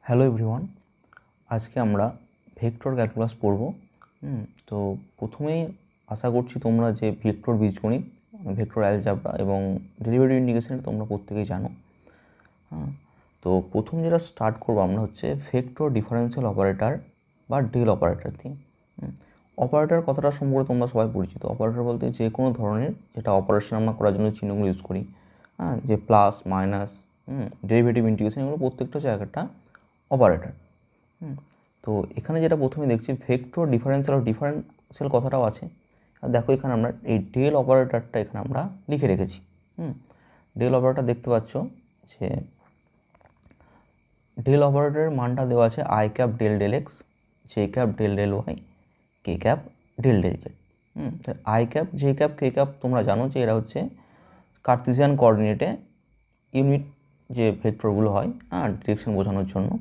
Hello everyone, আজকে আমরা vector calculus পড়ব। তো প্রথমেই আশা করছি তোমরা যে ভেক্টর বীজগণিত, ভেক্টর অ্যালজেব্রা এবং ডেরিভেটিভ ইন্টিগ্রেশন তোমরা প্রত্যেকেই জানো। তো প্রথম যেটা স্টার্ট করবো আমরা হচ্ছে ভেক্টর ডিফারেন্সিয়াল অপারেটর বা ডেল অপারেটর দিয়ে। অপারেটর কথাটা সম্পর্কে তোমরা সবাই পরিচিত। অপারেটর বলতে যে কোনো ধরনের যেটা অপারেশন আমরা করার জন্য চিহ্নগুলো ইউজ করি, যে প্লাস মাইনাস, ডেরিভেটিভ ইন্টিগ্রেশন, এগুলো প্রত্যেকটা জায়গাটা অপারেটর। তো এখানে যেটা প্রথমে দেখছি ভেক্টর ডিফারেন্সিয়াল কথাটাও আছে। আর দেখো এখানে আমরা এই ডেল অপারেটরটা এখানে আমরা লিখে রেখেছি। ডেল অপারেটর দেখতে পাচ্ছ যে ডেল অপারেটরের মানটা দেওয়া আছে I cap del del X, J cap del del Y, K cap del del Z. I cap, J cap, K cap তোমরা জানো যে এরা হচ্ছে কার্টেসিয়ান কোঅর্ডিনেটে ইউনিট যে ভেক্টরগুলো হয় ডিরেকশন বোঝানোর জন্য।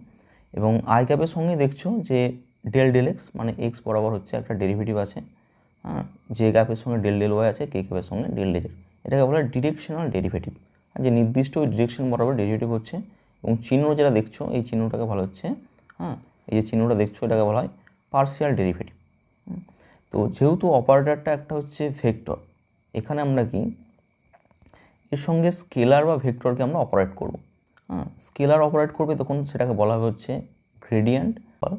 এবং আই ক্যাপের সঙ্গে দেখছো যে ডেল ডেল এক্স মানে এক্স বরাবর হচ্ছে একটা ডেরিভেটিভ আছে, জে ক্যাপের সঙ্গে ডেল ডেল ওয়াই আছে, কে ক্যাপের সঙ্গে ডেল ডেল জেড। এটাকে বলা হয় ডিরেকশনাল ডেরিভেটিভ, যে নির্দিষ্ট ওই ডিরেকশন বরাবর ডেরিভেটিভ হচ্ছে। এবং চিহ্ন যেটা দেখছো এই চিহ্নটাকে বলা হচ্ছে, এই যে চিহ্নটা দেখছো এটাকে বলা হয় পার্শিয়াল ডেরিভেটিভ। তো যেহেতু অপারেটরটা একটা হচ্ছে ভেক্টর, এখানে আমরা কি এর সঙ্গে স্কেলার বা ভেক্টরকে আমরা অপারেট করব। স্কেলার অপারেট করবে তখন সেটাকে বলা হবে হচ্ছে গ্রেডিয়েন্ট বা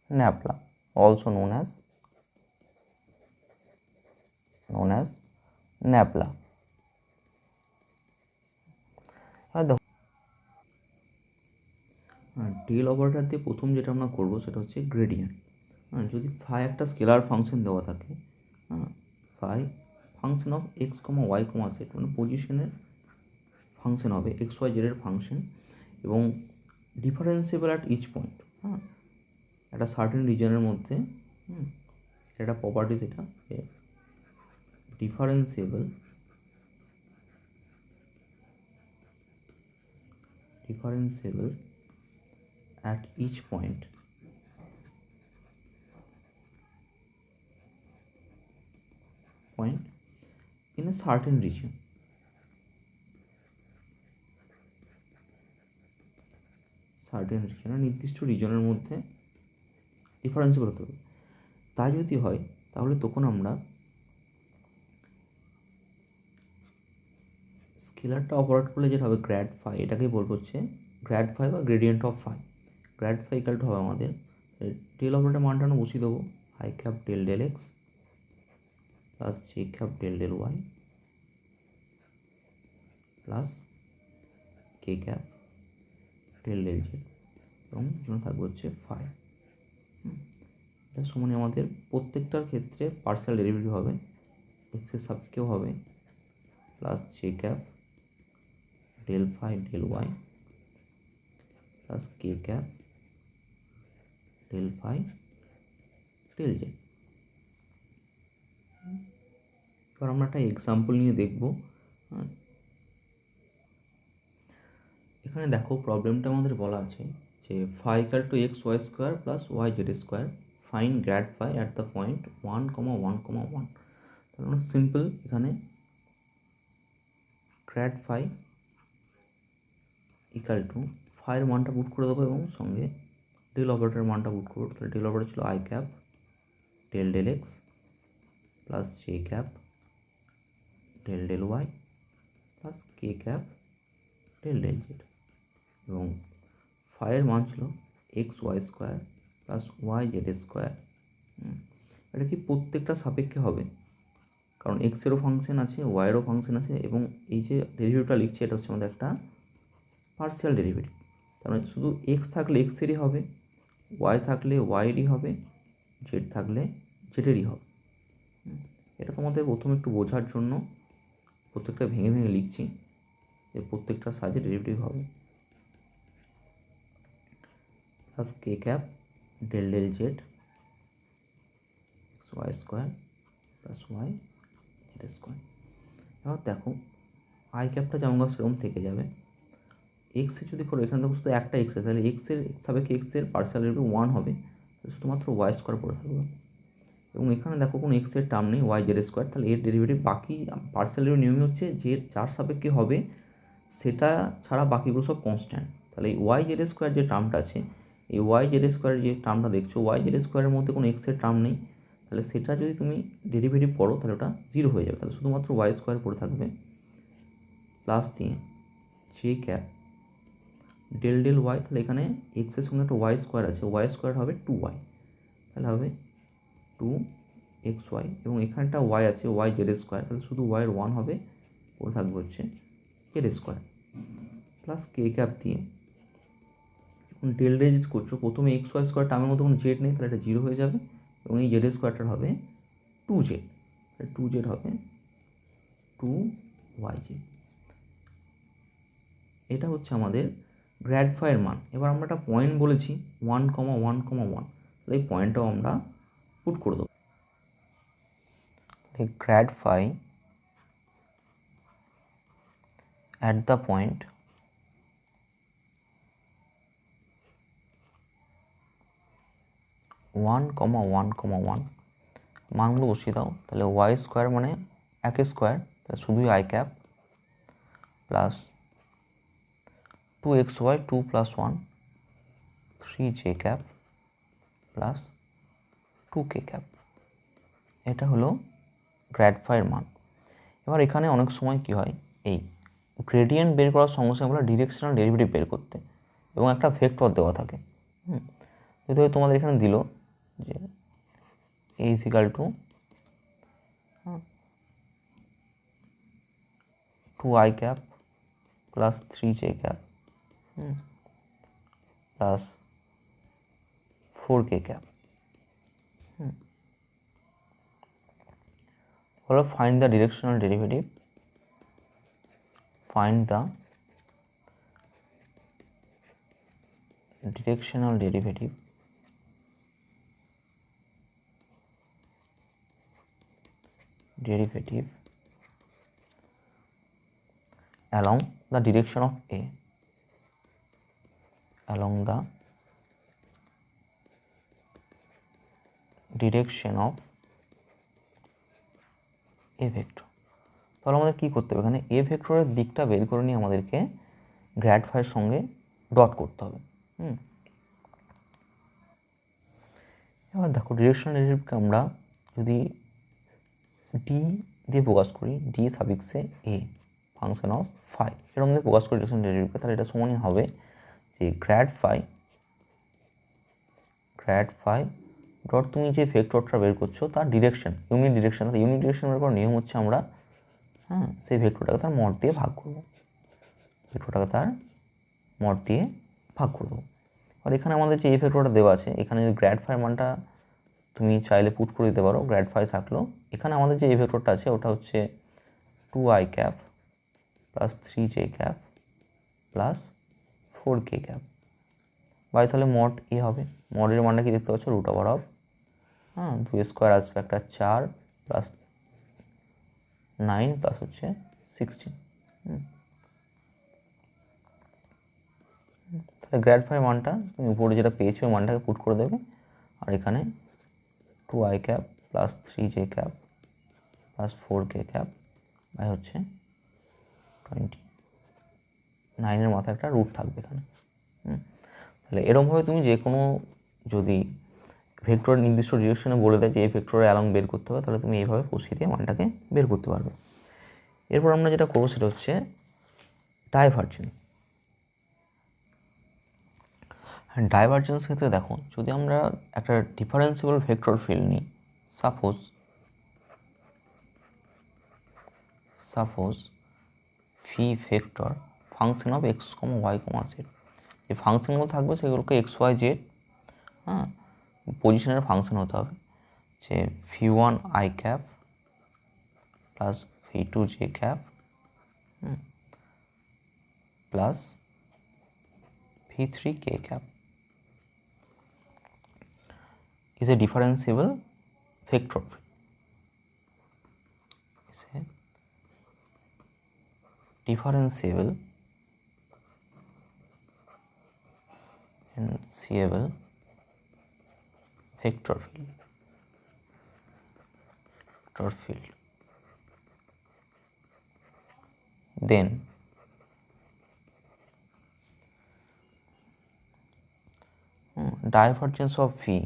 nabla, also known as nabla. আর দেখো ডেল অপারেটর দিয়ে প্রথম যেটা আমরা করবো সেটা হচ্ছে গ্রেডিয়েন্ট। যদি ফাই একটা স্কেলার ফাংশন দেওয়া থাকে, phi function of X comma Y comma Z, মানে পজিশনের ফাংশন হবে, এক্স ওয়াই জেডের ফাংশন, এবং ডিফারেন্সিয়েবল অ্যাট ইচ পয়েন্ট, একটা সার্টেন রিজনের মধ্যে। একটা প্রপার্টিস, এটা differentiable at each point in a certain region. নির্দিষ্ট রিজনের মধ্যে ডিফারেন্সিয়েবল হতে হবে। তাই যদি হয় তাহলে তখন আমরা স্কেলারটা অপারেট করলে যেটা হবে গ্র্যাড ফাই, এটাকেই বলবো হচ্ছে গ্র্যাড ফাই বা gradient of phi. Grad phi equal to হবে আমাদের ডেল অপারেটর মানটা আমরা বসিয়ে দেবো I cap del del x plus J cap del del Y plus K cap del del Z, এবং জন্য থাকবে হচ্ছে ফাই। এটা সমানে আমাদের প্রত্যেকটার ক্ষেত্রে পার্শিয়াল ডেরিভেটিভ হবে, এক্সের সাপেক্ষেও হবে, plus J cap del phi del Y plus কে cap del phi del Z. এবার আমরা একটা এক্সাম্পল নিয়ে দেখব। এখানে দেখো প্রবলেমটা আমাদের বলা আছে যে phi equal to X Y square plus Y Z square, find grad phi at the point 1,1,1। তাহলে আমরা সিম্পল এখানে গ্র্যাড ফাই ইকাল টু ফাইয়ের মানটা পুট করে দেবো এবং সঙ্গে ডেল অপারেটরের মানটা পুট করবো। তাহলে ডেল অপারেটর ছিল I cap del del x plus J cap del del Y plus K cap del del Z, এবং ফাইয়ের মান ছিল X Y square plus Y Z square. এটা কি প্রত্যেকটা সাপেক্ষে হবে, কারণ এক্সেরও ফাংশন আছে, ওয়াইয়েরও ফাংশন আছে, এবং এই যে ডেরিভেটিভটা লিখছে এটা হচ্ছে আমাদের একটা পার্শিয়াল ডেরিভেটিভ। তার মানে শুধু এক্স থাকলে এক্সেরই হবে, ওয়াই থাকলে ওয়াইয়েরই হবে, জেড থাকলে জেডেরই হবে। এটা তোমাদের প্রথমে একটু বোঝার জন্য প্রত্যেকটা ভেঙে ভেঙে লিখছি যে প্রত্যেকটা সাইজে ডেরিভেটিভ হবে। প্লাস কে cap del del Z Y square plus Y Z square. এবার দেখো আই ক্যাপটা যেমন সেরকম থেকে যাবে। এক্সের যদি করো, এখানে দেখো শুধু একটা এক্স আছে, তাহলে এক্সের সাপেক্ষে এক্সের পার্শিয়াল ডেরিভেটিভ 1 হবে, তাহলে শুধুমাত্র ওয়াই স্কোয়ার পড়ে থাকবে। এবং এখানে দেখো কোনো এক্সের টার্ম নেই, ওয়াই জেড স্কোয়ার, তাহলে এর ডেরিভেটিভ বাকি পার্শিয়াল ডেরিভেটিভ নিয়মই হচ্ছে যে যার সাপেক্ষে হবে সেটা ছাড়া বাকিগুলো সব কনস্ট্যান্ট। তাহলে এই ওয়াই জেড স্কোয়ার যে টার্মটা আছে, এই ওয়াই জেড স্কোয়ারের যে টার্মটা দেখছো, ওয়াই জেড স্কোয়ারের মধ্যে কোনো এক্সের টার্ম নেই, তাহলে সেটা যদি তুমি ডেরিভেটিভ করো তাহলে ওটা 0 হয়ে যাবে। তাহলে শুধুমাত্র ওয়াই স্কোয়ার পড়ে থাকবে, প্লাস দিয়ে J cap del del Y. তাহলে এখানে এক্সের সঙ্গে একটা ওয়াই স্কোয়ার আছে, ওয়াই স্কোয়ার হবে 2y, তাহলে হবে 2xy, এবং এখানে একটা ওয়াই আছে ওয়াই জেড স্কোয়ার, তাহলে শুধু ওয়াইয়ের 1 হবে, পড়ে থাকবে হচ্ছে জেড স্কোয়ার, প্লাস কে ক্যাপ দিয়ে যখন ডেল ডেল করছো প্রথমে এক্স ওয়াই স্কোয়ার টার্মের মধ্যে কোনো জেড নেই, তাহলে এটা 0 হয়ে যাবে, এবং এই জেড স্কোয়ারটার হবে 2z, তাহলে 2z হবে 2yz। এটা হচ্ছে আমাদের গ্র্যাড ফাইয়ের মান। এবার আমরা একটা পয়েন্ট বলেছি 1,1,1, তাহলে এই পয়েন্টটাও আমরা পুট করে দেবো। Grad phi at the point 1,1,1 মানগুলো বসিয়ে দাও। তাহলে ওয়াই স্কোয়ার মানে 1 স্কোয়ার, তাহলে শুধুই I cap, plus 2xy 2 + 1 3j cap plus 2k cap. এটা হলো গ্র্যাড ফাইয়ের মান। এবার এখানে অনেক সময় কি হয়, এই গ্রেডিয়েন্ট বের করার সঙ্গে সঙ্গে আমরা ডিরেকশনাল ডেরিভেটিভ বের করতে, এবং একটা ভেক্টর দেওয়া থাকে। যদি তোমাদের এখানে দিল যে a = 2i cap plus 3j cap plus 4k cap. হলো find the directional derivative, find the directional derivative along the direction of A, along the direction of A vector। তাহলে আমাদের কী করতে হবে, এখানে এ ভেক্টরের দিকটা বের করে নিয়ে আমাদেরকে গ্র্যাড ফাইয়ের সঙ্গে ডট করতে হবে। এবার দেখো ডিরেকশনাল ডেরিভেটিভকে আমরা যদি ডি দিয়ে প্রকাশ করি, ডি সাফিক্সে এ ফাংশন অফ ফাই, এরকম দিয়ে প্রকাশ করি ডিরেকশনাল ডেরিভেটিভকে, তাহলে এটা সমানই হবে যে গ্র্যাড ফাই ডট তুমি যে ভেক্টরটা বের করছো তার ডিরেকশন, ইউনিট ডিরেকশন। তাহলে ইউনিট ডিরেকশন বের করার নিয়ম হচ্ছে আমরা সেই ভেক্টরটাকে তার মড দিয়ে ভাগ করবো, আর এখানে আমাদের যে এই ভেক্টরটা দেওয়া আছে, এখানে যে গ্র্যাড ফাই মানটা তুমি চাইলে পুট করে দিতে পারো, গ্র্যাড ফাই থাকলো। এখানে আমাদের যে এই ভেক্টরটা আছে ওটা হচ্ছে 2i cap plus 3j cap plus 4k cap by, তাহলে মড এ হবে। মডের মানটা কি দেখতে পাচ্ছ, √2 স্কোয়ার আসবে একটা 4 প্লাস 9 প্লাস হচ্ছে 16। তাহলে গ্র্যাড ফাই মানটা তুমি উপরে যেটা পেয়েছো ওই মানটাকে পুট করে দেবে, আর এখানে 2i cap plus 3j cap plus 4k cap by হচ্ছে 29 মাথায় একটা রুট থাকবে এখানে। তাহলে এরকমভাবে তুমি যে কোনো যদি ভেক্টরের নির্দিষ্ট ডিরেকশনে বলে দেয় যে এই ভেক্টরের অ্যালং বের করতে হবে, তাহলে তুমি এইভাবে কষিয়ে দিয়ে মানটাকে বের করতে পারবে। এরপর আমরা যেটা করবো সেটা হচ্ছে ডাইভারজেন্স। ডাইভারজেন্স ক্ষেত্রে দেখো, যদি আমরা একটা ডিফারেন্সিবল ভেক্টর ফিল্ড নিই, suppose V vector function of x, y, z, যে ফাংশনগুলো থাকবে সেগুলোকে x, y, z পজিশনের ফাংশন হতে হবে, যে v1 i cap plus v2 j cap plus v3 k cap is a differentiable vector field. Is a differentiable vector field. Then divergence of V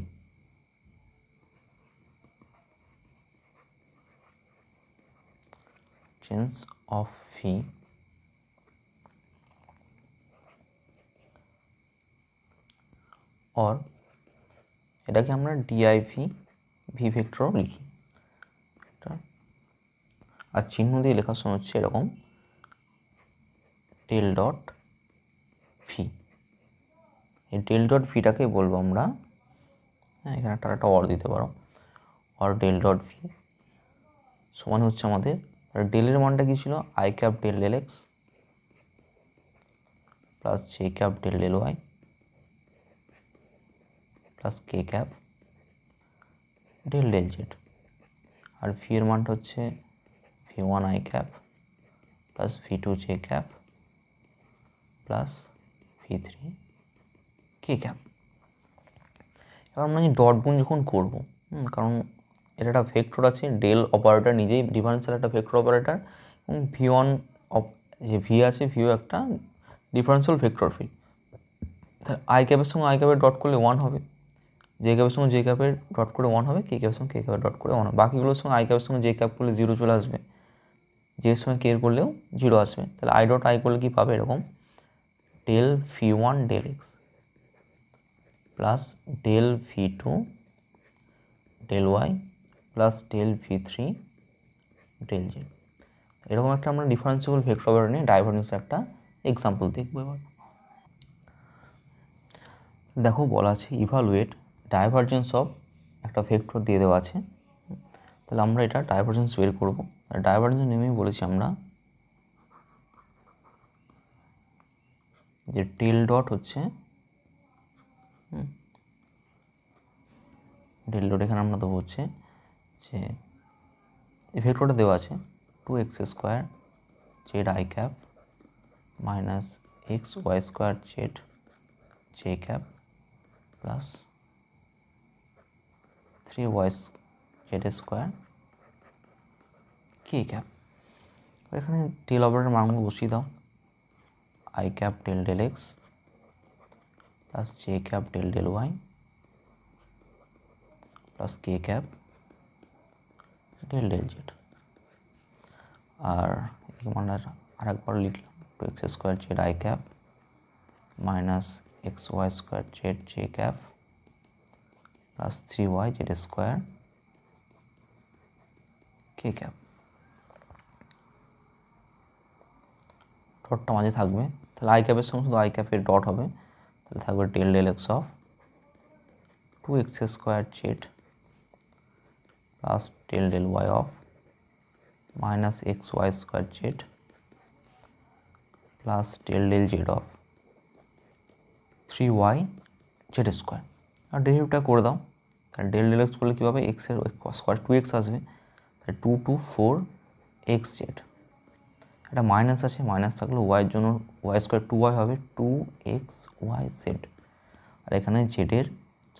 of V or এটাকে আমরা DIV V ভেক্টরও লিখি। আর চিহ্ন দিয়ে লেখার সময় হচ্ছে এরকম ডেল ডট ভি। এই ডেল ডট ভিটাকে বলবো আমরা, হ্যাঁ এখানে একটা অর দিতে পারো, অর ডেল ডট ভি সমান হচ্ছে আমাদের ডেলের মানটা কী ছিল, I cap del del x plus J cap del del Y plus K cap del del Z. আর ভি এর মানটা হচ্ছে V one I cap plus V two J cap plus V three K cap. এবার আমরা এই dot গুণ যখন করবো, কারণ এটা একটা ভেক্টর আছে, ডেল অপারেটর নিজেই ডিফারেন্সিয়াল একটা ভেক্টর অপারেটর, এবং ভি ওয়ান যে ভি আছে ভিও একটা ডিফারেন্সিয়াল ভেক্টর ফিল্ড। তাহলে আই ক্যাপের সঙ্গে আই ক্যাপের ডট করলে 1 হবে, জে ক্যাপের সঙ্গে জে ক্যাপের ডট করে 1 হবে, কে ক্যাপের সঙ্গে কে ক্যাপের ডট করে 1 হবে। বাকিগুলোর সঙ্গে আই ক্যাপের সঙ্গে জে ক্যাপ করলে 0 চলে আসবে, জে এর সঙ্গে কে এর করলেও 0 আসবে। তাহলে আই ডট আই করলে কী পাবে, এরকম del V one del x plus del V two del Y plus del V three del Z. এরকম একটা আমরা ডিফারেন্সিয়েবল ভেক্টর অপারেটর নিয়ে ডাইভারজেন্সের একটা এক্সাম্পল দেখবো। এবার দেখো বলা আছে ইভালুয়েট ডাইভারজেন্স অফ একটা ভেক্টর দিয়ে দেওয়া আছে। তাহলে আমরা এটা ডাইভারজেন্স বের করবো। ডাইভারজেন্স নেমেই বলেছি আমরা যে ডেল ডট হচ্ছে ডেল ডট, এখানে আমরা দেবো হচ্ছে যে এই ভেক্টরটা দেওয়া আছে 2x square z I cap minus x Y square z J cap plus 3y z square k cap. এখানে ডেল অপারেটর মানগুলো বসিয়ে দাও, i cap del del x plus J cap del del Y plus K cap del del Z. আর এই মানটা আরেকবার লিখলাম 2x square z I cap minus x Y square z J cap plus 3y z square k cap. ডটটা মাঝে থাকবে, তাহলে I ক্যাপের সঙ্গে শুধু আই ক্যাপের ডট হবে, তাহলে থাকবে del del x of 2x square z plus del del y of minus x Y square z plus del del z of 3y z square. আর ডেরিভেটিভটা করে দাও, তাহলে ডেল ডেল এক্স করলে কী হবে, এক্সের স্কোয়ার 2x আসবে, তাহলে 2 2 4 এক্স জেড। একটা মাইনাস আছে, মাইনাস থাকলে ওয়াইয়ের জন্য ওয়াই স্কোয়ার 2y হবে 2xyz। আর এখানে জেডের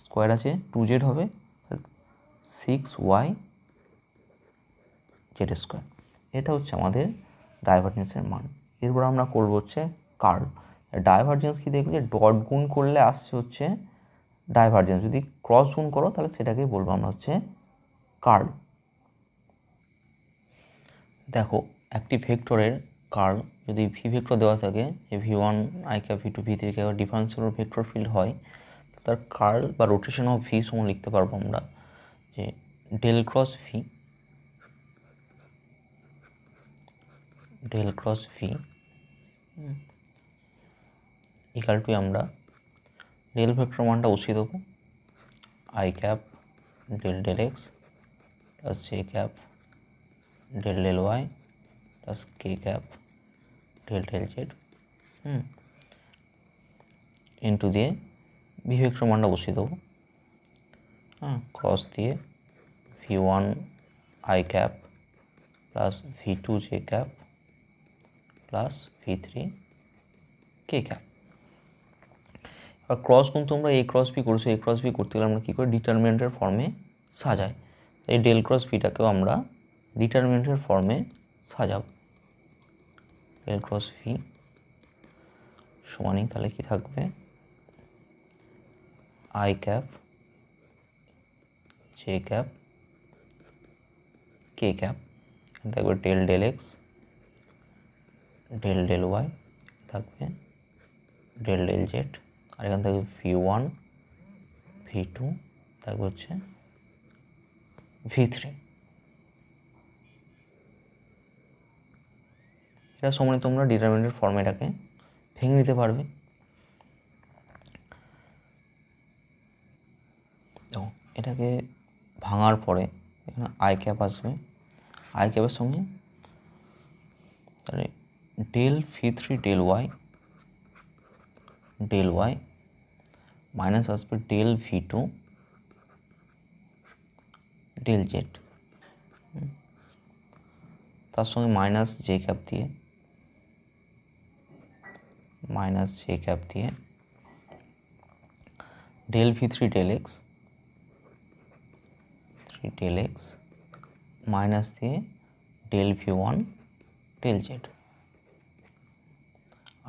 স্কোয়ার আছে 2z হবে 6y জেড স্কোয়ার। এটা হচ্ছে আমাদের ডাইভারজেন্সের মান। এরপর আমরা করবো হচ্ছে কার্ল। ডাইভারজেন্স কি দেখলে ডট গুণ করলে আসছে হচ্ছে ডাইভারজেন্স, যদি ক্রস গুণ করো তাহলে সেটাকেই বলবো আমরা হচ্ছে কার্ল। দেখো একটি ভেক্টরের কার্ল যদি ভি ভেক্টর দেওয়া থাকে, যে V one I cap V two V three cap differential vector field হয়, তার কার্ল বা রোটেশন অফ ভি সমান লিখতে পারবো আমরা যে del cross V equal to আমরা ডেল ভেক্টর মানটা বসিয়ে দেবো I cap del del x plus J cap del del Y plus K cap del del Z into দিয়ে ভি ভেক্টর মানটা বসিয়ে দেবো, ক্রস দিয়ে V one I cap plus V two J cap plus V three K cap. আর cross গুণ তোমরা এ cross B করেছো, এ cross B করতে গেলে আমরা কী করে ডিটারমিনেন্টের ফর্মে সাজাই, এই ডেল ক্রস ভিটাকেও আমরা ডিটারমিনেন্টের ফর্মে সাজাবো। ডেল ক্রস ভি সমানই তাহলে কি থাকবে I cap J cap K cap, এখানে থাকবে del del X, del del Y, থাকবে ডেল ডেল জেড, আর এখানে থাকবে V1 V2, থাকবে হচ্ছে V3। এটা সমানে তোমরা ডিটারমিনেন্টের ফর্মে এটাকে ভেঙে নিতে পারবে। দেখো এটাকে ভাঙার পরে এখানে আই ক্যাপ আসবে, আই ক্যাপের সঙ্গে তাহলে del V3 del Y minus আসবে ডেল V2 ডেল জেড, তার সঙ্গে মাইনাস জে ক্যাপ দিয়ে del V3 del X minus দিয়ে ডেল V1 ডেল জেড,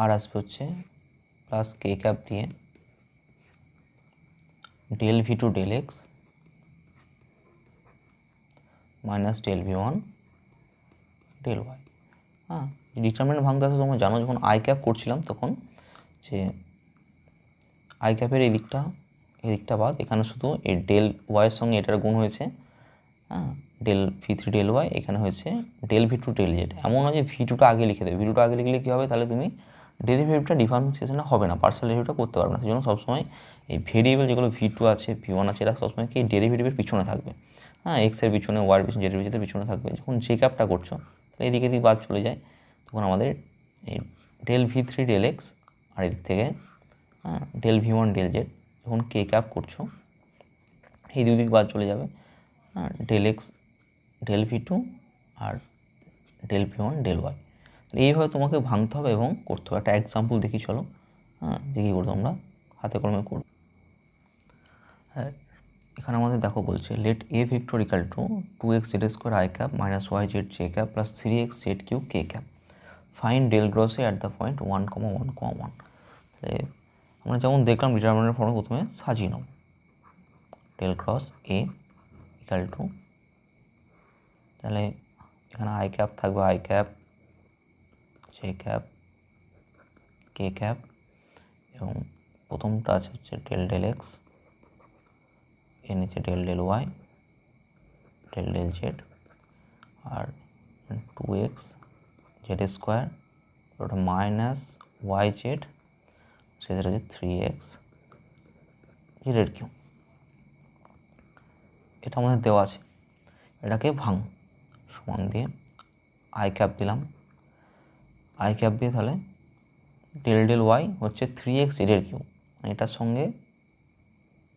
আর আসবে হচ্ছে প্লাস কে ক্যাপ দিয়ে del V2 del X minus del V1 del Y. হ্যাঁ, ডিটারমিনেন্ট ভাঙতে আসলে তোমরা জানো যখন আই ক্যাপ করছিলাম তখন যে আই ক্যাপের এই দিকটা বাদ, এখানে শুধু এই ডেল ওয়াইয়ের সঙ্গে এটার গুণ হয়েছে। হ্যাঁ, ডেল V3 ডেল ওয়াই এখানে হয়েছে ডেল V2 ডেল জেড। এমন নয় যে V2টা আগে লিখে দেবে, V2টা আগে লিখলে কী হবে, তাহলে তুমি ডেরিভেটিভটা ডিফারেন্সিয়েশনে হবে না, পার্শিয়াল ডেরিভেটিভটা করতে পারবে না। সেই জন্য সবসময় এই ভেরিয়েবল যেগুলো V2 আছে V1 আছে এরা সবসময় কি ডেরিভেটিভের পিছনে থাকবে। হ্যাঁ, এক্সের পিছনে ওয়াইয়ের পিছনে জেডের পিছনে থাকবে। যখন যে ক্যাপটা করছো তাহলে এদিকে এদিক বাদ চলে যায়, তখন আমাদের এই ডেল V3 ডেল এক্স আর এদিক থেকে হ্যাঁ ডেল V1 ডেল জেড, যখন কে ক্যাপ করছো এই দুই দিক বাদ চলে যাবে। হ্যাঁ, ডেল এক্স ডেল V2 আর ডেল V1 ডেল ওয়াই। তাহলে এইভাবে তোমাকে ভাঙতে হবে এবং করতে হবে। একটা এক্সাম্পল দেখি চলো, হ্যাঁ যে কী করে তোমরা হাতে কলমে করবে। হ্যাঁ, এখানে আমাদের দেখো বলছে let A vector equal to 2x Z square I cap minus Y Z J cap plus 3x Z cube K cap, find del cross A at the point 1,1,1। তাহলে আমরা যেমন দেখলাম ডিটারমিনেন্টের ফর্মে প্রথমে সাজিয়ে নেব, del cross a equal to, তাহলে এখানে আই ক্যাপ থাকবে I cap J cap K cap, এবং প্রথমটা আছে হচ্ছে ডেল ডেল এক্স, এর নিচে del del y del del Z, আর 2x জেড স্কোয়ার ওটা মাইনাস ওয়াই জেড, সেটা হচ্ছে 3x জেড কিউ। এটা আমাদের দেওয়া আছে, এটাকে ভাঙ সমান দিয়ে আই ক্যাপ দিলাম, আই ক্যাপ দিয়ে তাহলে ডেল ডেল ওয়াই হচ্ছে 3x জেডের কিউ, এটার সঙ্গে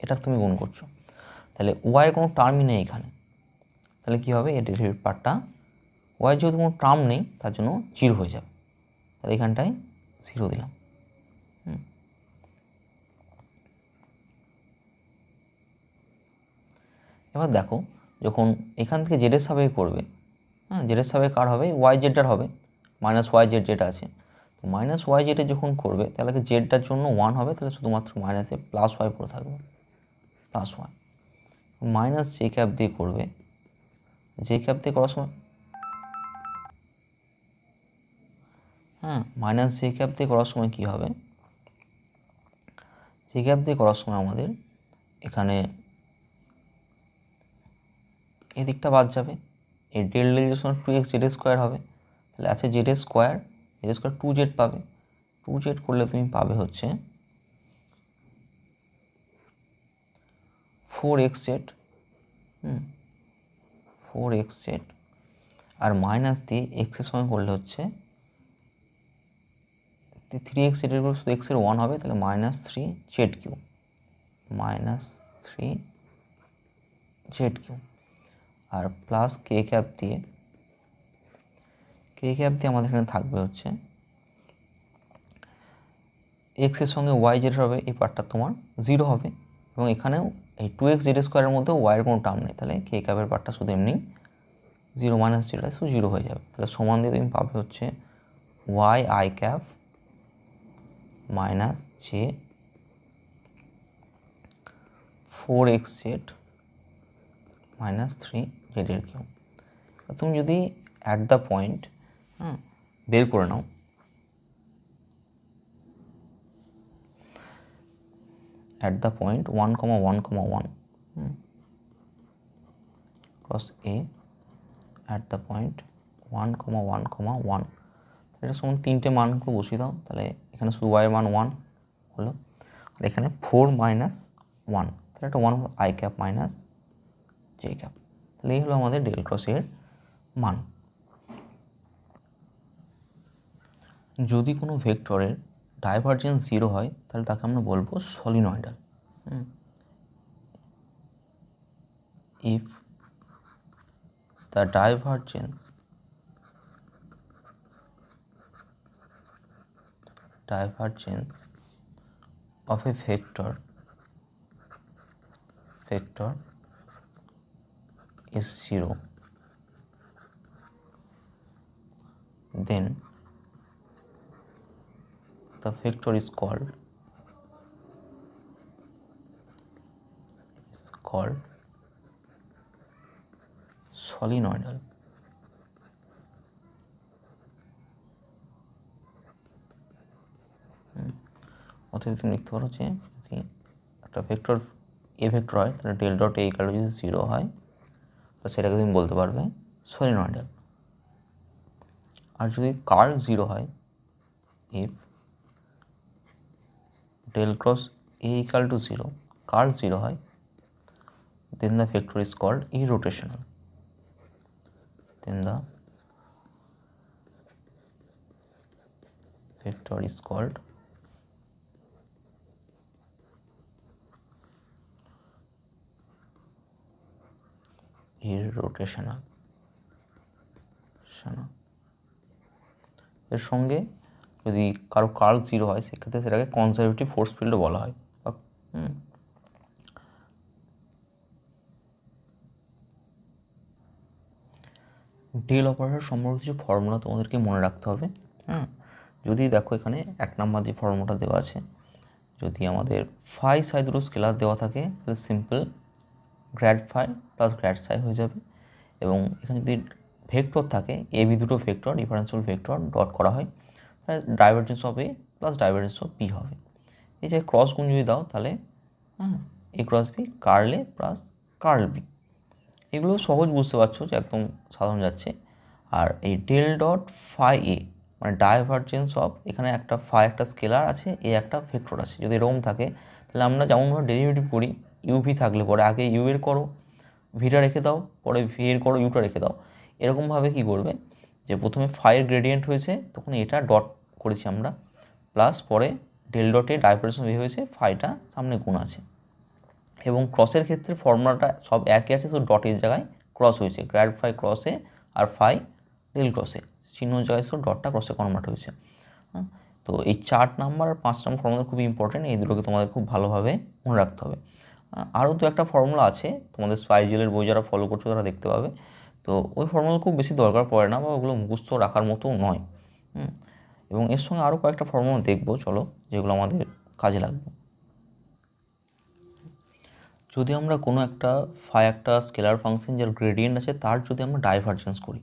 এটা তুমি গুণ করছো, তাহলে ওয়াইয়ের কোনো টার্মই নেই এখানে, তাহলে কী হবে এই ডেরিভেটিভ পার্টটা ওয়াইয়ের যেহেতু কোনো টার্ম নেই তার জন্য জিরো হয়ে যাবে, তাহলে এখানটায় 0 দিলাম। এবার দেখো যখন এখান থেকে জেডের সাপেক্ষে করবে, হ্যাঁ জেডের সাপেক্ষে কার হবে, ওয়াই জেডটার হবে, মাইনাস ওয়াই জেড যেটা আছে, তো মাইনাস ওয়াই জেডে যখন করবে তাহলে জেডটার জন্য 1 হবে, তাহলে শুধুমাত্র মাইনাসে প্লাস ওয়াই পড়ে থাকবে, plus Y. Minus J cap দিয়ে করবে, জে ক্যাপ দিয়ে করার সময় হ্যাঁ মাইনাস জে ক্যাপ দিয়ে করার সময় কী হবে, জে ক্যাপ দিয়ে করার সময় আমাদের এখানে এদিকটা বাদ যাবে, এই ডেল ডেল এর সময় 2x জেড স্কোয়ার হবে, তাহলে আছে জেড স্কোয়ার 2z পাবে, 2z করলে তুমি পাবে হচ্ছে 4x জেড, 4x জেড, আর মাইনাস দিয়ে এক্সের সঙ্গে করলে হচ্ছে 3x জেডের করে শুধু এক্সের 1 হবে, তাহলে minus 3 z q, minus 3 z q, আর প্লাস কে ক্যাপ দিয়ে আমাদের এখানে থাকবে হচ্ছে এক্সের সঙ্গে ওয়াই জেড হবে, এই পার্টটা তোমার 0 হবে, এবং এখানেও এই 2x জেড স্কোয়ারের মধ্যে ওয়াইয়ের কোনো টার্ম নেই, তাহলে কে ক্যাপের পার্টটা শুধু এমনি 0 মাইনাস জেডটা শুধু 0 হয়ে যাবে, তাহলে সমান দিয়ে তুমি পাবে হচ্ছে Y I cap minus J 4xz minus 3z এর কিউব। তুমি যদি অ্যাট দ্য পয়েন্ট বের করে নাও, at the point 1, 1, 1 cross a at the point 1, 1, 1, এটা সমান 3টে মানকে বসিয়ে দাও, তাহলে এখানে শুধু y এর মান 1 হলো, আর এখানে 4 মাইনাস 1, তাহলে একটা 1 হলো I cap minus J cap. তাহলে এই হলো আমাদের ডেল ক্রস এর মান। যদি কোনো ভেক্টরের ডাইভারজেন্স 0 হয় তাহলে তাকে আমরা বলবো solenoidal. If the divergence of a vector is 0, then the vector is called solenoidal. অতএব তুমি লিখতে পারো যে যদি একটা ভেক্টর এ ভেক্টর হয় তাহলে ডেল ডট এ ইকুয়াল যদি 0 হয় তো সেটাকে তুমি বলতে পারবে সলিনয়েডাল। আর যদি কার্ল 0 হয়, if del cross A equal to 0, curl 0 হয়, then the vector is called irrotational. Irrotational. এর সঙ্গে যদি কারো কার্ল 0 হয় সেক্ষেত্রে সেটাকে কনজারভেটিভ ফোর্স ফিল্ডও বলা হয়। ডেল অপারেটর সম্পর্কে কিছু ফর্মুলা তোমাদেরকে মনে রাখতে হবে। যদি দেখো এখানে 1 নম্বর যে ফর্মুলাটা দেওয়া আছে, যদি আমাদের ফাই সাই দুটো স্কেলার দেওয়া থাকে তাহলে simple grad phi plus grad psi হয়ে যাবে, এবং এখানে যদি ভেক্টর থাকে এ বি দুটো ভেক্টর ডিফারেন্সিয়াল ভেক্টর ডট করা হয় তাহলে divergence of A plus divergence of B হবে। এই যে ক্রস গুণ যদি দাও তাহলে A cross B curl A plus curl B, এগুলো সহজ বুঝতে পারছো যে একদম সাধারণ যাচ্ছে। আর এই ডেল ডট ফাই এ মানে ডাইভারজেন্স অফ, এখানে একটা ফাই একটা স্কেলার আছে, এ একটা ভেক্টর আছে, যদি এরকম থাকে তাহলে আমরা যেমনভাবে ডেরিভেটিভ করি ইউভি থাকলে পরে আগে ইউ এর করো, ভিটা রেখে দাও, পরে ভি এর করো, ইউটা রেখে দাও। এরকমভাবে কি করবে যে প্রথমে ফাইয়ের গ্রেডিয়েন্ট হয়েছে তখন এটা ডট করেছি আমরা, প্লাস পরে ডেল ডটে ডাইভারজেন্স হয়েছে, ফাইটা সামনে গুণ আছে। এবং ক্রসের ক্ষেত্রে ফর্মুলাটা সব একই আছে, শুধু ডটের জায়গায় ক্রস হয়েছে, গ্র্যাড ফাই ক্রসে আর ফাই ডেল ক্রসে, চিহ্ন জায়গায় শুধু ডটটা ক্রসে কনভার্ট হয়েছে। তো এই 4 নাম্বার আর 5 নাম্বার ফর্মুলা খুব ইম্পর্টেন্ট, এই দুটোকে তোমাদের খুব ভালোভাবে মনে রাখতে হবে। আরও তো একটা ফর্মুলা আছে তোমাদের স্পাইজেলের বই যারা ফলো করছো তারা দেখতে পাবে, তো ওই ফর্মুলা খুব বেশি দরকার পড়ে না বা ওগুলো মুখস্থ রাখার মতো নয়। এবং এর সঙ্গে আরও কয়েকটা ফর্মুলা দেখবো চলো, যেগুলো আমাদের কাজে লাগবে। যদি আমরা কোনো একটা ফাই একটা স্কেলার ফাংশন যার গ্রেডিয়েন্ট আছে তার যদি আমরা ডাইভারজেন্স করি,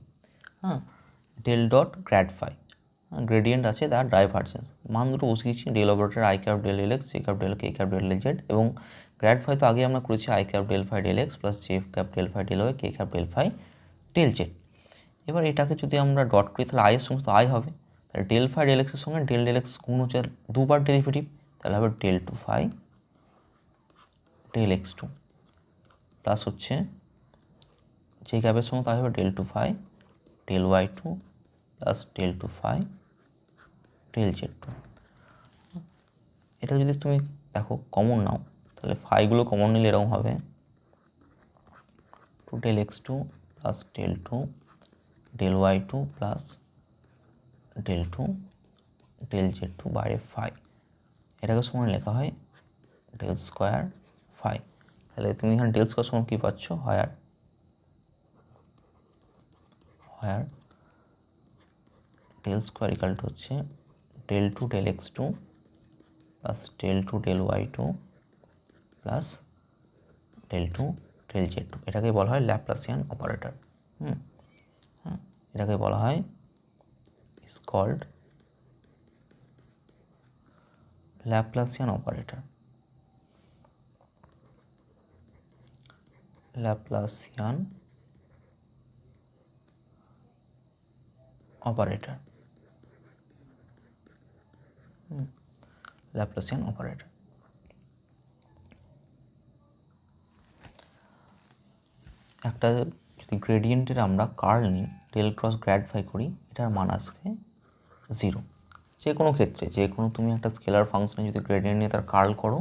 del dot grad phi, gradient আছে তার ডাইভারজেন্স, মান দুটো বসিয়েছি del operator I cap del L X, J cap del K cap del Z, এবং গ্র্যাড ফাই তো আগে আমরা করেছি I cap del phi del x plus J cap del phi del Y K cap del phi del Z. এবার এটাকে যদি আমরা dot করি তাহলে আইয়ের সঙ্গে তো আই হবে, তাহলে ডেল ফাই ডেল এক্সের সঙ্গে ডেল ডেল এক্স গুণ হচ্ছে দুবার ডেরিভেটিভ, তাহলে হবে del two phi del x two, plus হচ্ছে যে ক্যাপের সঙ্গে তাই হবে del two phi del y two plus del two phi del z two. এটা যদি তুমি দেখো কমন নাও তাহলে ফাইগুলো কমন নিলে এরকম হবে two del x two plus del two del y two plus del two del z two বাইরে phi, এটাকে সমান লেখা হয় ডেল স্কোয়ার ফাই। তাহলে তুমি এখানে ডেল স্কোয়ার সমান কী পাচ্ছ, higher del square equal to হচ্ছে del two del x two plus del two del y two plus del 2 del z2, এটাকে বলা হয় ল্যাপ্লাসিয়ান অপারেটর। হ্যাঁ, এটাকে বলা হয় is called Laplacian operator. Laplacian operator, Laplacian operator. একটা যদি গ্রেডিয়েন্টের আমরা কার্ল নিই, ডেল ক্রস গ্র্যাড ফাই করি, এটার মান আসবে 0। যে কোনো ক্ষেত্রে, যে কোনো তুমি একটা স্কেলার ফাংশনে যদি গ্রেডিয়েন্ট নিয়ে তার কার্ল করো,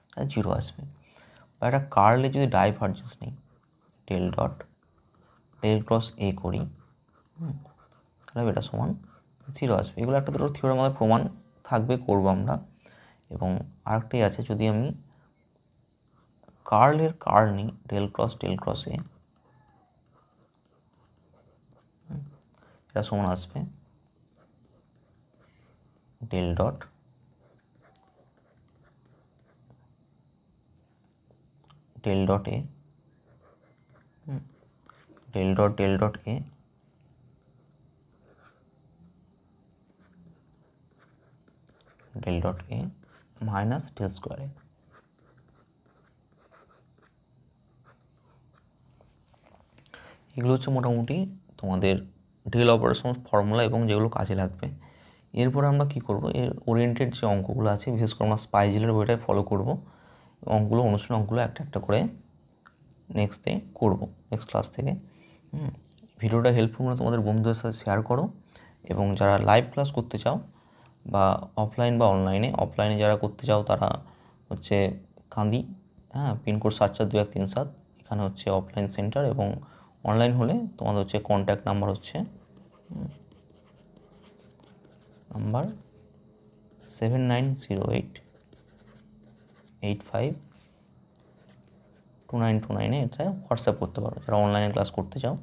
তাহলে 0 আসবে। বা একটা কার্লে যদি ডাইভারজেন্স নিই, ডেল ডট ডেল ক্রস এ করি, তাহলে এটা সমান 0 আসবে। এগুলো একটা দুটো থিওরেম আমাদের প্রমাণ থাকবে, করবো আমরা। এবং আরেকটাই আছে, যদি আমি কার্ল নিই, ডেল ক্রস এ, এটা সমান আসবে del dot A, del dot A del dot A minus del স্কোয়ারে। এগুলো হচ্ছে মোটামুটি তোমাদের ডেল অপারেশন ফর্মুলা এবং যেগুলো কাজে লাগবে। এরপর আমরা কি করব, এর ওরিয়েন্টেড যে অঙ্কগুলো আছে, বিশেষ করে আমরা স্পাইজেলের বইটাই ফলো করব। অঙ্কগুলো অনুশীলন অঙ্কগুলো একটা একটা করে নেক্সট ডে করবো, নেক্সট ক্লাস থেকে। ভিডিওটা হেল্পফুল হলে তোমাদের বন্ধুদের সাথে শেয়ার করো। এবং যারা লাইভ ক্লাস করতে চাও বা অফলাইন বা অনলাইনে, অফলাইনে যারা করতে চাও তারা হচ্ছে কান্দি, পিনকোড 74237, এখানে হচ্ছে অফলাইন সেন্টার। এবং অনলাইন হলে তোমাদের হচ্ছে কন্ট্যাক্ট নাম্বার হচ্ছে নাম্বার 7908852929, এটা হোয়াটসঅ্যাপ করতে পারো যারা অনলাইনে ক্লাস করতে চাও।